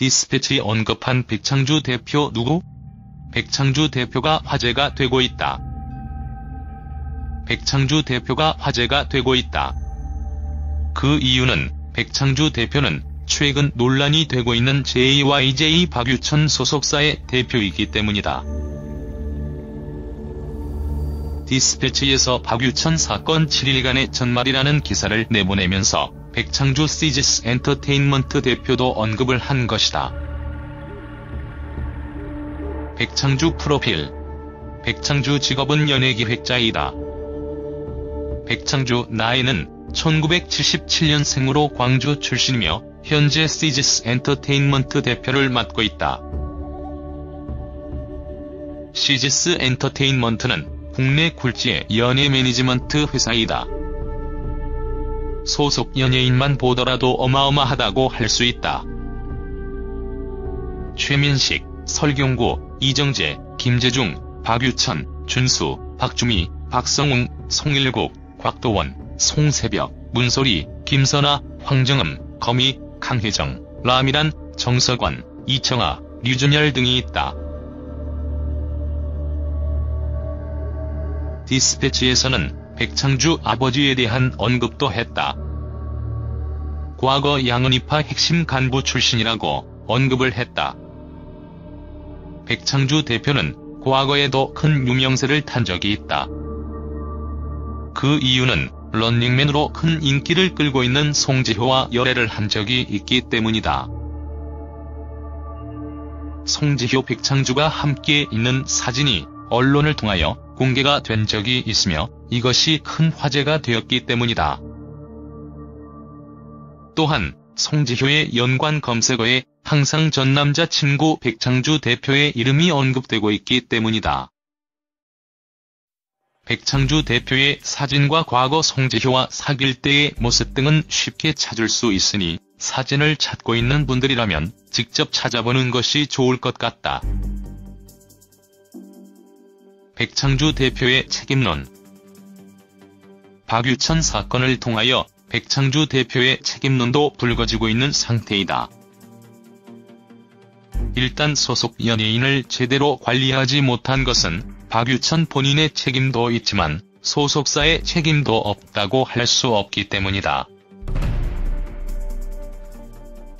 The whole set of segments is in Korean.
디스패치 언급한 백창주 대표 누구? 백창주 대표가 화제가 되고 있다. 백창주 대표가 화제가 되고 있다. 그 이유는 백창주 대표는 최근 논란이 되고 있는 JYJ 박유천 소속사의 대표이기 때문이다. 디스패치에서 박유천 사건 7일간의 전말이라는 기사를 내보내면서 백창주 시지스 엔터테인먼트 대표도 언급을 한 것이다. 백창주 프로필. 백창주 직업은 연예기획자이다. 백창주 나이는 1977년생으로 광주 출신이며 현재 시지스 엔터테인먼트 대표를 맡고 있다. 시지스 엔터테인먼트는 국내 굴지의 연예 매니지먼트 회사이다. 소속 연예인만 보더라도 어마어마하다고 할 수 있다. 최민식, 설경구, 이정재, 김재중, 박유천, 준수, 박주미, 박성웅, 송일국, 곽도원, 송새벽, 문소리, 김선아, 황정음, 거미, 강혜정, 라미란, 정석원, 이청아, 류준열 등이 있다. 디스패치에서는 백창주 아버지에 대한 언급도 했다. 과거 양은이파 핵심 간부 출신이라고 언급을 했다. 백창주 대표는 과거에도 큰 유명세를 탄 적이 있다. 그 이유는 런닝맨으로 큰 인기를 끌고 있는 송지효와 열애를 한 적이 있기 때문이다. 송지효 백창주가 함께 있는 사진이 언론을 통하여 공개가 된 적이 있으며 이것이 큰 화제가 되었기 때문이다. 또한 송지효의 연관 검색어에 항상 전 남자친구 백창주 대표의 이름이 언급되고 있기 때문이다. 백창주 대표의 사진과 과거 송지효와 사귈 때의 모습 등은 쉽게 찾을 수 있으니 사진을 찾고 있는 분들이라면 직접 찾아보는 것이 좋을 것 같다. 백창주 대표의 책임론. 박유천 사건을 통하여 백창주 대표의 책임론도 불거지고 있는 상태이다. 일단 소속 연예인을 제대로 관리하지 못한 것은 박유천 본인의 책임도 있지만 소속사의 책임도 없다고 할 수 없기 때문이다.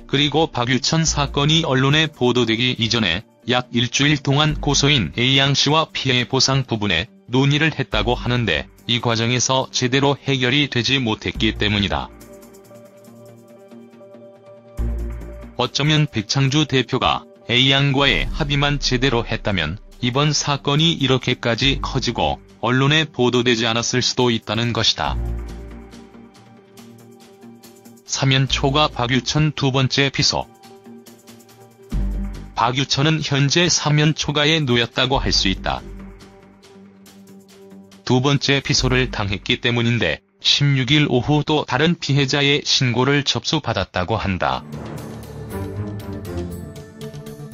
그리고 박유천 사건이 언론에 보도되기 이전에 약 일주일 동안 고소인 A양씨와 피해 보상 부분에 논의를 했다고 하는데 이 과정에서 제대로 해결이 되지 못했기 때문이다. 어쩌면 백창주 대표가 A양과의 합의만 제대로 했다면 이번 사건이 이렇게까지 커지고 언론에 보도되지 않았을 수도 있다는 것이다. 사면초가 박유천 두 번째 피소. 박유천은 현재 사면초가에 놓였다고 할 수 있다. 두 번째 피소를 당했기 때문인데 16일 오후 또 다른 피해자의 신고를 접수받았다고 한다.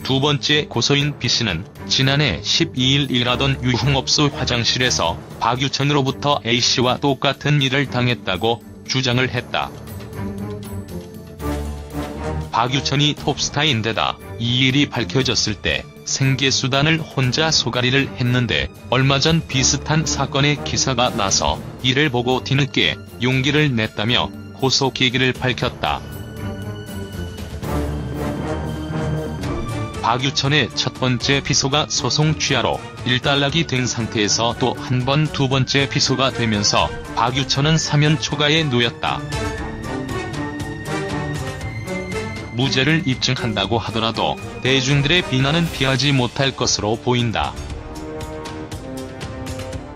두 번째 고소인 B씨는 지난해 12일 일하던 유흥업소 화장실에서 박유천으로부터 A씨와 똑같은 일을 당했다고 주장을 했다. 박유천이 톱스타인데다 이 일이 밝혀졌을 때 생계수단을 혼자 소가리를 했는데 얼마 전 비슷한 사건의 기사가 나서 이를 보고 뒤늦게 용기를 냈다며 고소 계기를 밝혔다. 박유천의 첫 번째 피소가 소송 취하로 일단락이 된 상태에서 또 한 번 두 번째 피소가 되면서 박유천은 사면 초가에 놓였다. 무죄를 입증한다고 하더라도 대중들의 비난은 피하지 못할 것으로 보인다.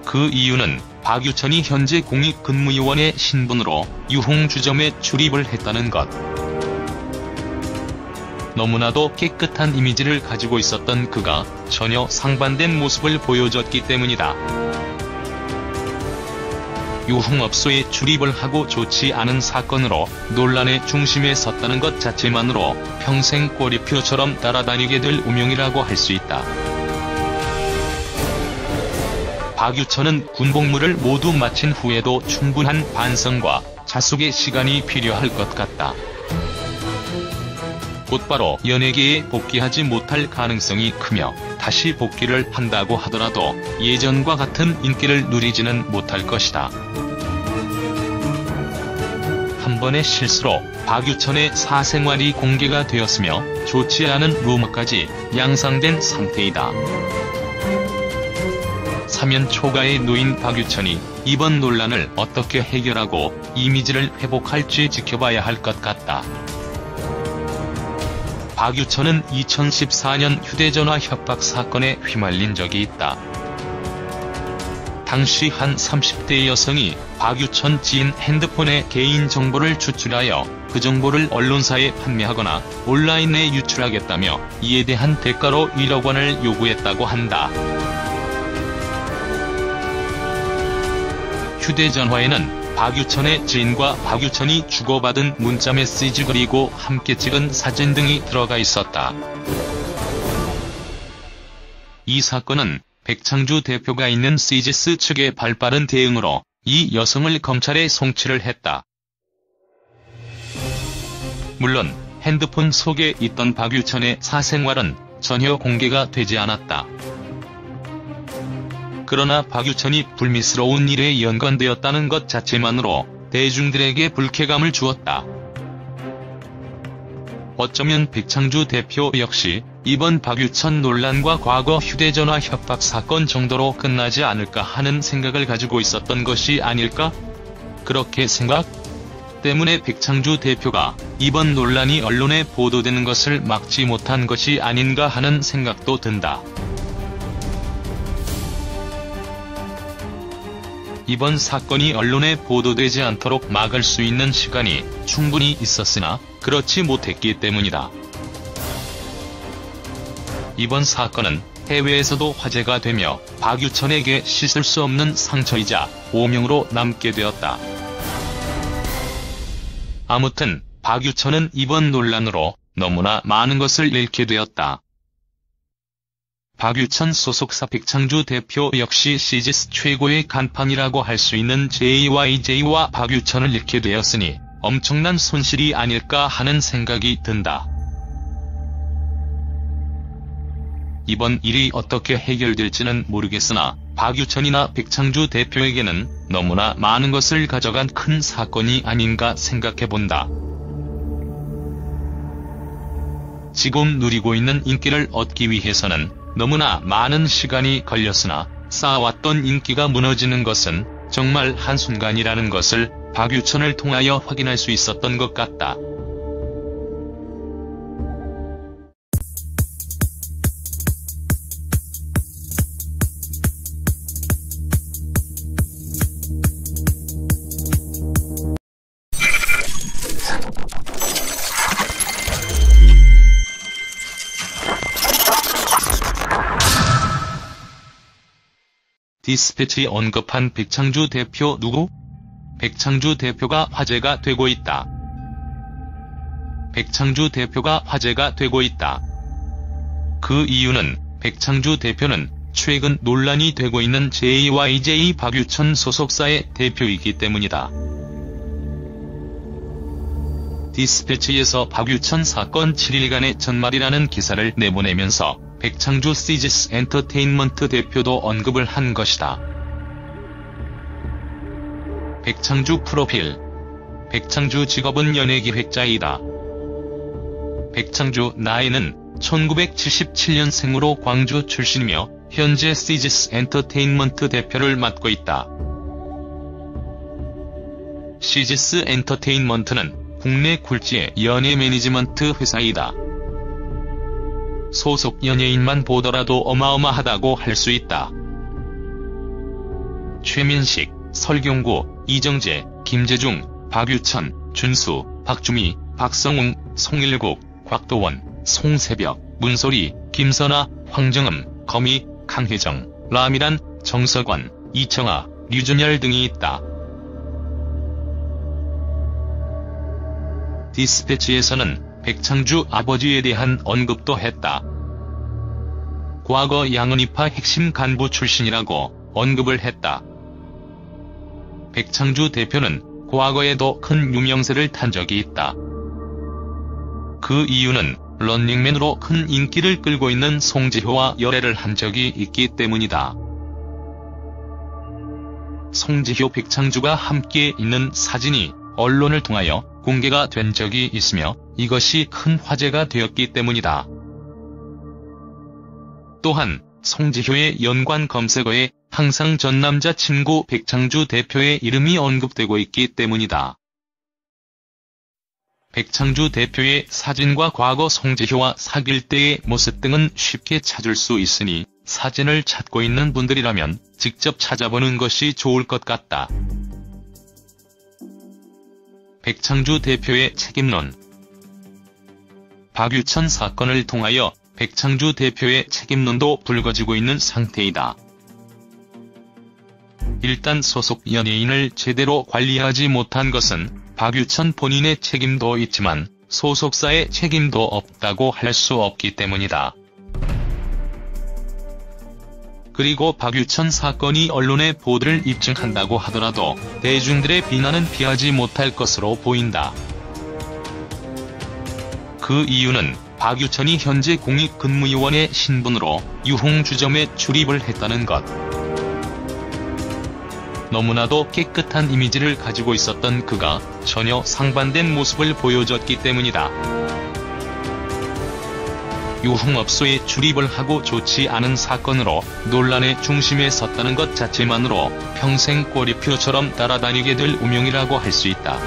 그 이유는 박유천이 현재 공익근무요원의 신분으로 유흥주점에 출입을 했다는 것. 너무나도 깨끗한 이미지를 가지고 있었던 그가 전혀 상반된 모습을 보여줬기 때문이다. 유흥업소에 출입을 하고 좋지 않은 사건으로 논란의 중심에 섰다는 것 자체만으로 평생 꼬리표처럼 따라다니게 될 운명이라고 할 수 있다. 박유천은 군복무를 모두 마친 후에도 충분한 반성과 자숙의 시간이 필요할 것 같다. 곧바로 연예계에 복귀하지 못할 가능성이 크며 다시 복귀를 한다고 하더라도 예전과 같은 인기를 누리지는 못할 것이다. 한 번의 실수로 박유천의 사생활이 공개가 되었으며 좋지 않은 루머까지 양상된 상태이다. 사면 초과에 놓인 박유천이 이번 논란을 어떻게 해결하고 이미지를 회복할지 지켜봐야 할 것 같다. 박유천은 2014년 휴대전화 협박 사건에 휘말린 적이 있다. 당시 한 30대 여성이 박유천 지인 핸드폰에 개인정보를 추출하여 그 정보를 언론사에 판매하거나 온라인에 유출하겠다며 이에 대한 대가로 1억 원을 요구했다고 한다. 휴대전화에는 박유천의 지인과 박유천이 주고받은 문자메시지 그리고 함께 찍은 사진 등이 들어가 있었다. 이 사건은 백창주 대표가 있는 시지스 측의 발빠른 대응으로 이 여성을 검찰에 송치를 했다. 물론 핸드폰 속에 있던 박유천의 사생활은 전혀 공개가 되지 않았다. 그러나 박유천이 불미스러운 일에 연관되었다는 것 자체만으로 대중들에게 불쾌감을 주었다. 어쩌면 백창주 대표 역시 이번 박유천 논란과 과거 휴대전화 협박 사건 정도로 끝나지 않을까 하는 생각을 가지고 있었던 것이 아닐까? 그렇게 생각 때문에 백창주 대표가 이번 논란이 언론에 보도되는 것을 막지 못한 것이 아닌가 하는 생각도 든다. 이번 사건이 언론에 보도되지 않도록 막을 수 있는 시간이 충분히 있었으나 그렇지 못했기 때문이다. 이번 사건은 해외에서도 화제가 되며 박유천에게 씻을 수 없는 상처이자 오명으로 남게 되었다. 아무튼 박유천은 이번 논란으로 너무나 많은 것을 잃게 되었다. 박유천 소속사 백창주 대표 역시 시지스 최고의 간판이라고 할 수 있는 JYJ와 박유천을 잃게 되었으니 엄청난 손실이 아닐까 하는 생각이 든다. 이번 일이 어떻게 해결될지는 모르겠으나 박유천이나 백창주 대표에게는 너무나 많은 것을 가져간 큰 사건이 아닌가 생각해본다. 지금 누리고 있는 인기를 얻기 위해서는 너무나 많은 시간이 걸렸으나 쌓아왔던 인기가 무너지는 것은 정말 한순간이라는 것을 박유천을 통하여 확인할 수 있었던 것 같다. 디스패치에 언급한 백창주 대표 누구? 백창주 대표가 화제가 되고 있다. 백창주 대표가 화제가 되고 있다. 그 이유는 백창주 대표는 최근 논란이 되고 있는 JYJ 박유천 소속사의 대표이기 때문이다. 디스패치에서 박유천 사건 7일간의 전말이라는 기사를 내보내면서 백창주 시지스 엔터테인먼트 대표도 언급을 한 것이다. 백창주 프로필. 백창주 직업은 연예기획자이다. 백창주 나이는 1977년생으로 광주 출신이며 현재 시지스 엔터테인먼트 대표를 맡고 있다. 시지스 엔터테인먼트는 국내 굴지의 연예 매니지먼트 회사이다. 소속 연예인만 보더라도 어마어마하다고 할 수 있다. 최민식, 설경구, 이정재, 김재중, 박유천, 준수, 박주미, 박성웅, 송일국, 곽도원, 송새벽, 문소리, 김선아, 황정음, 거미, 강혜정, 라미란, 정석원, 이청아, 류준열 등이 있다. 디스패치에서는 백창주 아버지에 대한 언급도 했다. 과거 양은이파 핵심 간부 출신이라고 언급을 했다. 백창주 대표는 과거에도 큰 유명세를 탄 적이 있다. 그 이유는 런닝맨으로 큰 인기를 끌고 있는 송지효와 열애를 한 적이 있기 때문이다. 송지효 백창주가 함께 있는 사진이 언론을 통하여 공개가 된 적이 있으며 이것이 큰 화제가 되었기 때문이다. 또한 송지효의 연관 검색어에 항상 전 남자친구 백창주 대표의 이름이 언급되고 있기 때문이다. 백창주 대표의 사진과 과거 송지효와 사귈 때의 모습 등은 쉽게 찾을 수 있으니 사진을 찾고 있는 분들이라면 직접 찾아보는 것이 좋을 것 같다. 백창주 대표의 책임론. 박유천 사건을 통하여 백창주 대표의 책임론도 불거지고 있는 상태이다. 일단 소속 연예인을 제대로 관리하지 못한 것은 박유천 본인의 책임도 있지만 소속사의 책임도 없다고 할 수 없기 때문이다. 그리고 박유천 사건이 언론의 보도를 입증한다고 하더라도 대중들의 비난은 피하지 못할 것으로 보인다. 그 이유는 박유천이 현재 공익근무요원의 신분으로 유흥주점에 출입을 했다는 것. 너무나도 깨끗한 이미지를 가지고 있었던 그가 전혀 상반된 모습을 보여줬기 때문이다. 유흥업소에 출입을 하고 좋지 않은 사건으로 논란의 중심에 섰다는 것 자체만으로 평생 꼬리표처럼 따라다니게 될 운명이라고 할 수 있다.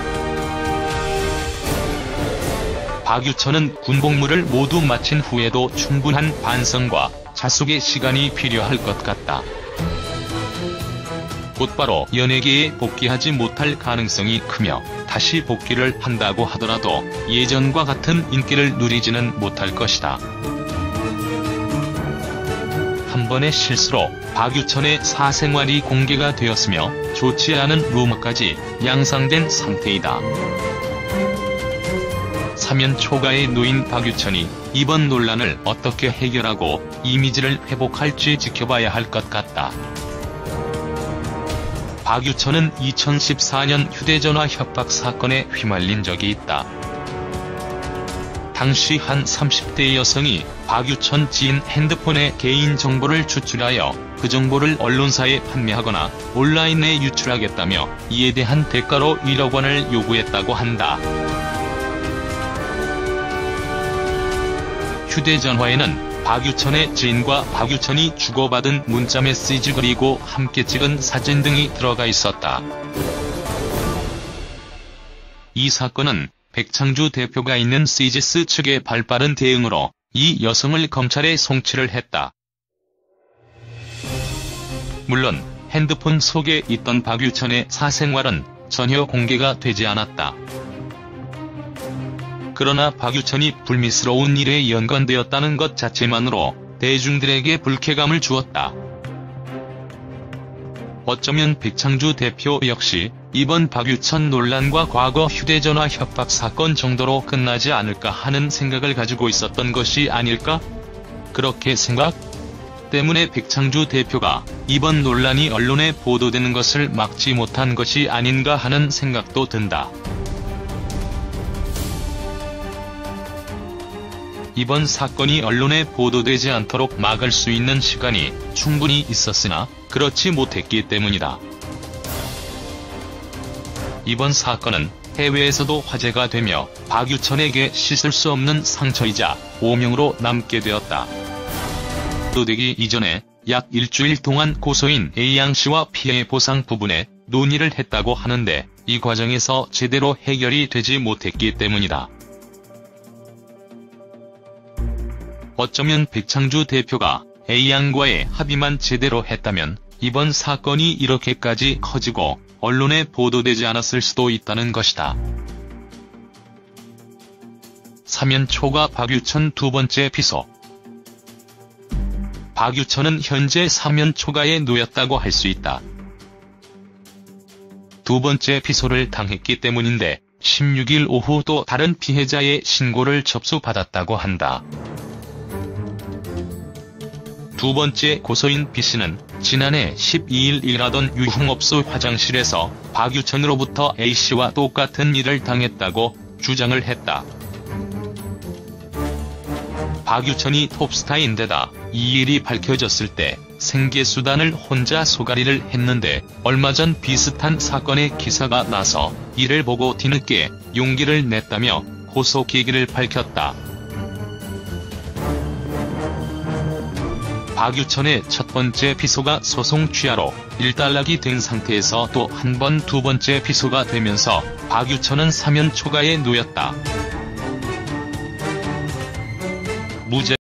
박유천은 군복무를 모두 마친 후에도 충분한 반성과 자숙의 시간이 필요할 것 같다. 곧바로 연예계에 복귀하지 못할 가능성이 크며 다시 복귀를 한다고 하더라도 예전과 같은 인기를 누리지는 못할 것이다. 한 번의 실수로 박유천의 사생활이 공개가 되었으며 좋지 않은 루머까지 양상된 상태이다. 사면 초가에 놓인 박유천이 이번 논란을 어떻게 해결하고 이미지를 회복할지 지켜봐야 할 것 같다. 박유천은 2014년 휴대전화 협박 사건에 휘말린 적이 있다. 당시 한 30대 여성이 박유천 지인 핸드폰에 개인정보를 추출하여 그 정보를 언론사에 판매하거나 온라인에 유출하겠다며 이에 대한 대가로 1억 원을 요구했다고 한다. 휴대전화에는 박유천의 지인과 박유천이 주고받은 문자메시지 그리고 함께 찍은 사진 등이 들어가 있었다. 이 사건은 백창주 대표가 있는 CGS 측의 발빠른 대응으로 이 여성을 검찰에 송치를 했다. 물론 핸드폰 속에 있던 박유천의 사생활은 전혀 공개가 되지 않았다. 그러나 박유천이 불미스러운 일에 연관되었다는 것 자체만으로 대중들에게 불쾌감을 주었다. 어쩌면 백창주 대표 역시 이번 박유천 논란과 과거 휴대전화 협박 사건 정도로 끝나지 않을까 하는 생각을 가지고 있었던 것이 아닐까? 그렇게 생각? 때문에 백창주 대표가 이번 논란이 언론에 보도되는 것을 막지 못한 것이 아닌가 하는 생각도 든다. 이번 사건이 언론에 보도되지 않도록 막을 수 있는 시간이 충분히 있었으나 그렇지 못했기 때문이다. 이번 사건은 해외에서도 화제가 되며 박유천에게 씻을 수 없는 상처이자 오명으로 남게 되었다. 보도되기 이전에 약 일주일 동안 고소인 A양씨와 피해 보상 부분에 논의를 했다고 하는데 이 과정에서 제대로 해결이 되지 못했기 때문이다. 어쩌면 백창주 대표가 A양과의 합의만 제대로 했다면 이번 사건이 이렇게까지 커지고 언론에 보도되지 않았을 수도 있다는 것이다. 사면 초과 박유천 두 번째 피소. 박유천은 현재 사면 초과에 놓였다고 할 수 있다. 두 번째 피소를 당했기 때문인데 16일 오후 또 다른 피해자의 신고를 접수받았다고 한다. 두 번째 고소인 B씨는 지난해 12일 일하던 유흥업소 화장실에서 박유천으로부터 A씨와 똑같은 일을 당했다고 주장을 했다. 박유천이 톱스타인데다 이 일이 밝혀졌을 때 생계수단을 혼자 소가리를 했는데 얼마 전 비슷한 사건의 기사가 나서 이를 보고 뒤늦게 용기를 냈다며 고소 계기를 밝혔다. 박유천의 첫 번째 피소가 소송 취하로 일단락이 된 상태에서 또 한 번 두 번째 피소가 되면서 박유천은 사면 초가에 놓였다. 무죄